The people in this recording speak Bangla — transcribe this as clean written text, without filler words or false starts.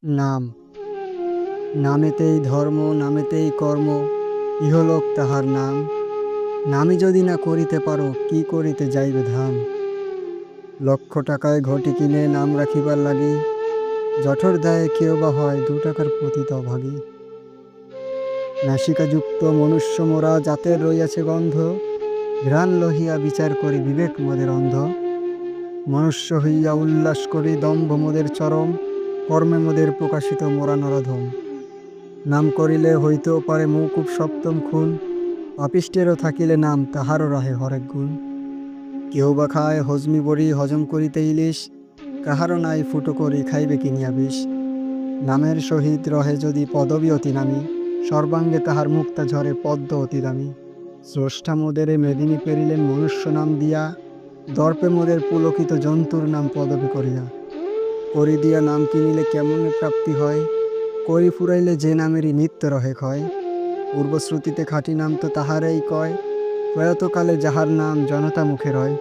নাম, নামেতেই ধর্ম, নামেতেই কর্ম, ইহলোক তাহার নাম। নামই যদি না করিতে পারো, কি করিতে যাইবে ধাম। লক্ষ টাকায় ঘটি কিনে নাম রাখিবার লাগি, জঠর দেয় কেউ বা হয় 2 টাকার পতিত অভাগী। নাসিকাযুক্ত মনুষ্য মোরা, জাতের রইয়াছে গন্ধ, ঘ্রাণ লহিয়া বিচার করি বিবেক মোদের অন্ধ। মনুষ্য হইয়া উল্লাস করি, দম্ভ মোদের চরম, কর্মে মোদের প্রকাশিত মোরা নরাধম। নাম করিলে হইতেও পারে মৌকুব সপ্তম খুন, পাপিষ্টেরও থাকিলে নাম তাহারও রহে হরেক গুণ। কেউ বা খায় হজমি বড়ি, হজম করিতে ইলিশ, কাহারও নাই ফুটো করি, খাইবে কিনিয়া বিষ। নামের সহিত রহে যদি পদবী অতি নামী, সর্বাঙ্গে তাহার মুক্তা ঝরে পদ্ম অতি দামী। স্রষ্টা মোদের মেদিনী পেরিলেন মনুষ্য নাম দিয়া, দর্পে মোদের পুলকিত জন্তুর নাম পদবী করিয়া। করি দিয়া নাম কিনিলে কেমনে প্রাপ্তি হয়, করি ফুরাইলে যে নামেরই নিত্য রহে ক্ষয়। পূর্বশ্রুতিতে খাঁটি নাম তো তাহারেই কয়, প্রয়াতকালে যাহার নাম জনতা মুখে রয়।